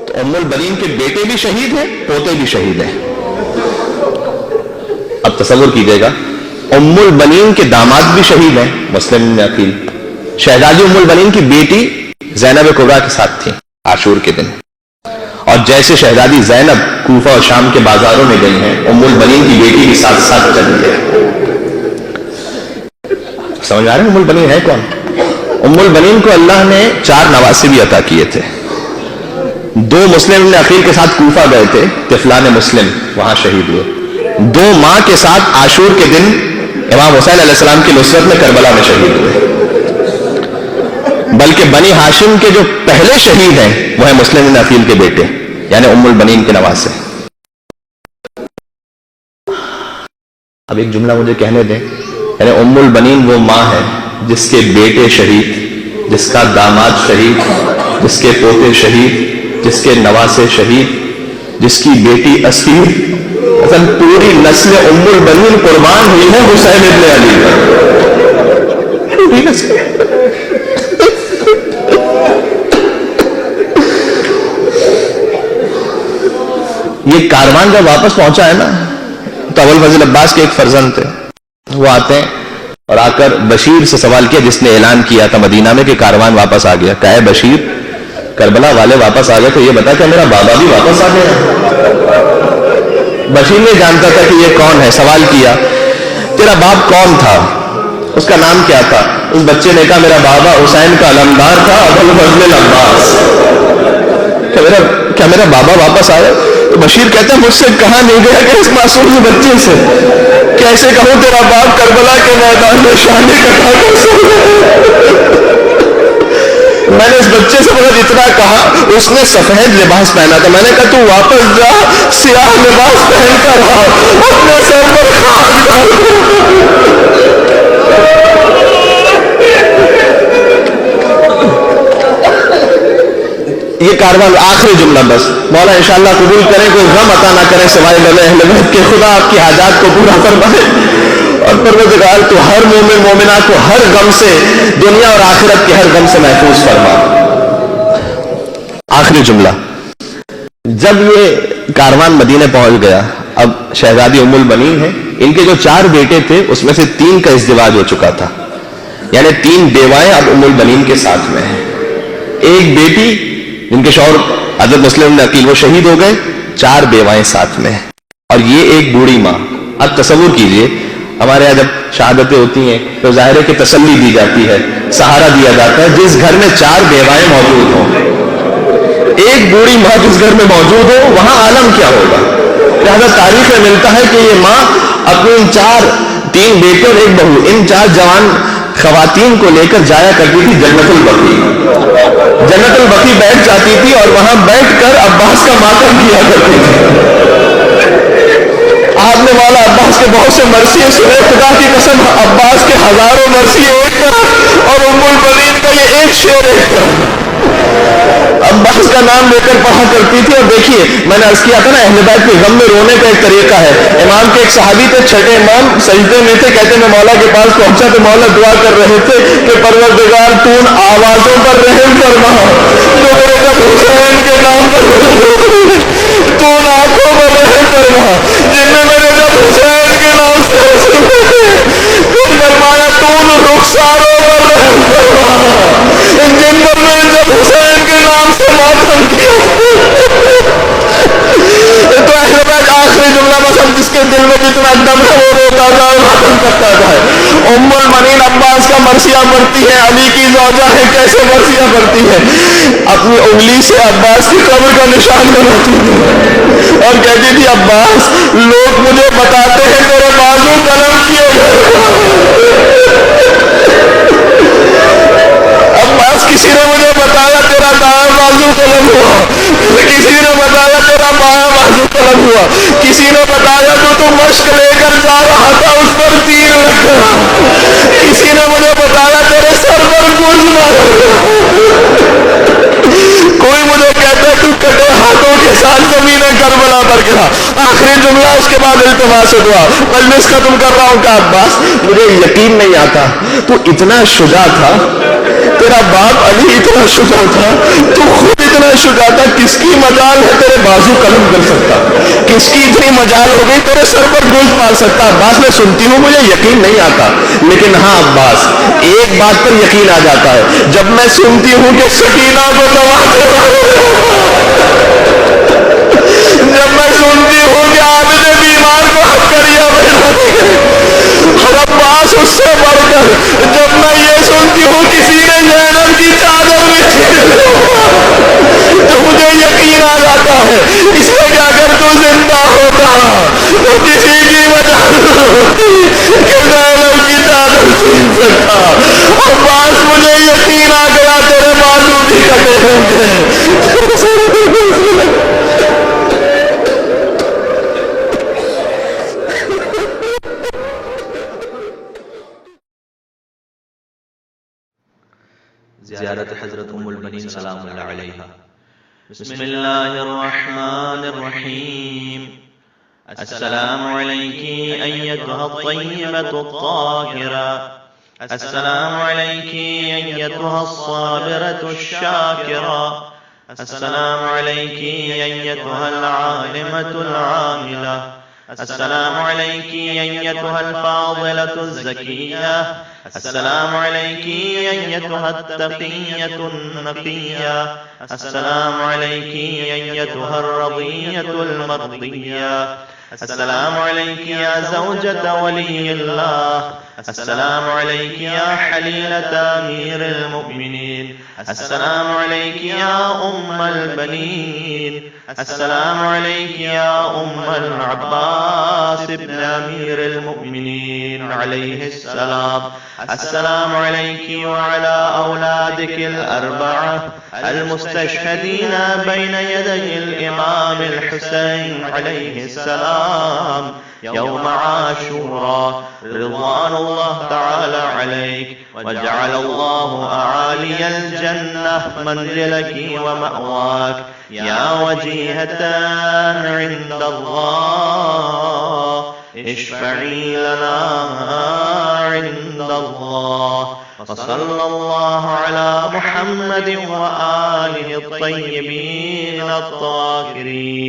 تو ام البنین کے بیٹے بھی شہید ہیں، پوتے بھی شہید ہیں. اب تصور کیجئے گا، ام البنین کے داماد بھی شہید ہیں مسلم بن عقیل. شہزادی ام البنین کی بیٹی زینب کبریٰ کے ساتھ تھی عاشور کے دن، اور جیسے شہزادی زینب کوفہ اور شام کے بازاروں میں گئی ہیں، ام البنین کی بیٹی بھی ساتھ ساتھ چلی گئی. سمجھ آ رہے ہیں ام البنین ہے کون؟ ام البنین کو اللہ نے 4 نواسے بھی عطا کیے تھے. 2 مسلم بن عقیل کے ساتھ کوفہ گئے تھے، طفلان مسلم وہاں شہید ہوئے. 2 ماں کے ساتھ عاشور کے دن امام حسین علیہ السلام کی نصرت میں کربلا میں شہید ہوئے. بلکہ بنی ہاشم کے جو پہلے شہید ہیں وہ ہیں مسلم بن عقیل کے بیٹے، یعنی ام البنین کے نواسے. اب ایک جملہ مجھے کہنے دیں، یعنی ام البنین وہ ماں ہے جس کے بیٹے شہید، جس کا داماد شہید، جس کے پوتے شہید، جس کے نواسے شہید، جس کی بیٹی اسیر، مثلا پوری نسل ام البنین قربان ہوئی ہے حسین ابن علی پر. پوری نسل. یہ کاروان جب واپس پہنچا ہے نا، تو ابو الفضل عباس کے ایک فرزند تھے، وہ آتے ہیں اور آ کر بشیر سے سوال کیا جس نے اعلان کیا تھا مدینہ میں کہ کاروان واپس آ گیا. کہا ہے بشیر، کربلا والے واپس آ گئے تو یہ بتا کہ میرا بابا بھی واپس آ گیا. بشیر نے جانتا تھا کہ یہ کون ہے. سوال کیا تیرا باپ کون تھا، اس کا نام کیا تھا؟ اس بچے نے کہا میرا بابا حسین کا علمدار تھا ابو الفضل عباس. کیا میرا بابا واپس آیا؟ تو بشیر کہتا ہے مجھ سے کہا نہیں گیا کہ اس معصوم بچے سے کیسے کہوں تیرا باپ کربلا کے میدان میں شانے کٹا کر سو گیا. میں نے اس بچے سے بہت اتنا کہا، اس نے سفید لباس پہنا تھا. میں نے کہا تو واپس جا، سیاہ لباس پہن کر آ، اپنے سر پر خاک ڈال. یہ کاروان. آخری جملہ بس، مولا انشاءاللہ قبول کریں، کوئی غم عطا نہ کریں سوائے غم اہل بیت کے. خدا آپ کی حاجات کو پورا فرمائے، اور پروردگار تو ہر مومن مومنہ کو ہر غم سے، دنیا اور آخرت کے ہر غم سے محفوظ فرما. آخری جملہ، جب یہ کاروان مدینے پہنچ گیا، اب شہزادی ام البنین ہے، ان کے جو 4 بیٹے تھے اس میں سے 3 کا ازدواج ہو چکا تھا، یعنی 3 بیوائیں اب ام البنین کے ساتھ میں ہیں. ایک بیٹی جن کے شوہر حضرت مسلم بن عقیل وہ شہید ہو گئے، 4 بیوائیں ساتھ میں، اور یہ ایک بوڑھی ماں. اب تصور کیجئے، ہمارے یہاں جب شہادتیں ہوتی ہیں تو ظاہر ہے کہ تسلی دی جاتی ہے، سہارا دیا جاتا ہے. جس گھر میں 4 بیوائیں موجود ہوں، ایک بوڑھی ماں جس گھر میں موجود ہو، وہاں عالم کیا ہوگا. لہذا تاریخ میں ملتا ہے کہ یہ ماں اپنے ان 3 بیٹے اور ایک بہو، ان 4 جوان خواتین کو لے کر جایا کرتی تھی جنت البقیع. جنت البقیع بیٹھ جاتی تھی اور وہاں بیٹھ کر عباس کا ماتم کیا کرتی تھی. آپ نے مولا عباس کے بہت سے مرثیے سنے، خدا کی قسم عباس کے ہزاروں مرثیے ایک طرف اور ام البنین کا یہ ایک شعر ایک طرف. عباس کا نام لے کر پڑھا کرتی تھی. اور دیکھیے، میں نے عرض کیا تھا نا، اہل بیت کے غم میں رونے کا ایک طریقہ ہے. امام کے ایک صحابی تھے، چھٹے امام، سجدے میں تھے، کہتے میں مولا کے پاس پہنچا تو مولا دعا کر رہے تھے کہ پروردگار تو ان آوازوں پر رحم فرما جو میرے جب حسین کے نام پر، تو ان آنکھوں پر رحم فرما جن میں میرے جب حسین کے نام سے فرمایا، تو ان رخساروں پر رحم فرما جن پر میں نے جب حسین کے نام سے ماتم کیا. تو اہل بیت آخری جملہ بس، ہم جس کے دل میں جتنا دم ہے وہ روتا جائے، ماتم کرتا جائے. ام البنین عباس کا مرثیہ پڑھتی ہے، علی کی زوجہ ہے، کیسے مرثیہ پڑھتی ہے، اپنی انگلی سے عباس کی قبر کا نشان بناتی تھی اور کہتی تھی عباس لوگ مجھے بتاتے ہیں تیرے بازو قلم کیے گئے. عباس کسی نے مجھے بتایا تیرا دایاں بازو قلم ہوا، کسی نے بتایا تیرا بایاں بازو قلم ہوا، کسی نے بتایا تو مشق لے کر جا رہا تھا اس پر تیر لگ گیا، کسی نے مجھے بتایا تیرے سر پر گولی مار. کوئی مجھے کہتا ہے تو کٹے ہاتھوں کے ساتھ زمین کربلا پر گرا. آخری جملہ، اس کے بعد التماس دعا. مجلس ختم کر رہا ہوں کہ عباس مجھے یقین نہیں آتا تو اتنا شجاع تھا تیرا باپ علی اتنا شجاع تھا، تو خود اتنا شجاع تھا، کس کی مجال ہے تیرے بازو قلم کر سکتا، کس کی اتنی مجال ہو گئی تیرے سر پر گوشت پال سکتا. عباس میں سنتی ہوں مجھے یقین نہیں آتا، لیکن ہاں عباس ایک بات پر یقین آ جاتا ہے، جب میں سنتی ہوں کہ سکینہ کو دوا جب میں سنتی ہوں کہ عابد بیمار کو حقریہ پیدا اور عباس اس سے بڑھ کر، جب میں یہ سنتی ہوں کسی نے زینب کی چادر بچھی تو مجھے یقین آ جاتا ہے اس لیے کہ اگر تو زندہ ہوتا تو کسی کی وجہ ہوتی کہ زینب کی چادر چھین سکتا. عباس مجھے یقین آ گیا تیرے بازو بھی کٹے ہوں گے. زیارت حضرت ام البنین سلام اللہ علیہ. بسم اللہ الرحمن الرحیم. السلام علیکی ایتها الطیبة الطاہرة. السلام علیکی ایتها الصابرة الشاکرة. السلام علیکی ایتها العالمة العاملة. السلام علیکی ایتها الفاضلة الزکیہ. السلام علیکی ایتها التقیة النقیہ. السلام علیکی ایتها الرضیة المرضیہ. السلام علیکی یا زوجة ولی اللہ. السلام علیکی یا حلیلة امیر المؤمنین. السلام علیکی یا ام البنین. السلام علیکی یا ام العباس ابن امیر المؤمنین علیہ السلام. السلام علیکی وعلى اولادک الاربعہ المستشہدین بین یدی الامام الحسین علیہ السلام یوم عاشوراء رضوان اللہ تعالی علیک. وجعل اللہ اعالی الجنہ منزلک ومأواک یا وجیہة عند اللہ. اشفعی لنا عند اللہ. وصلی اللہ علی محمد وآلہ الطیبین الطاہرین.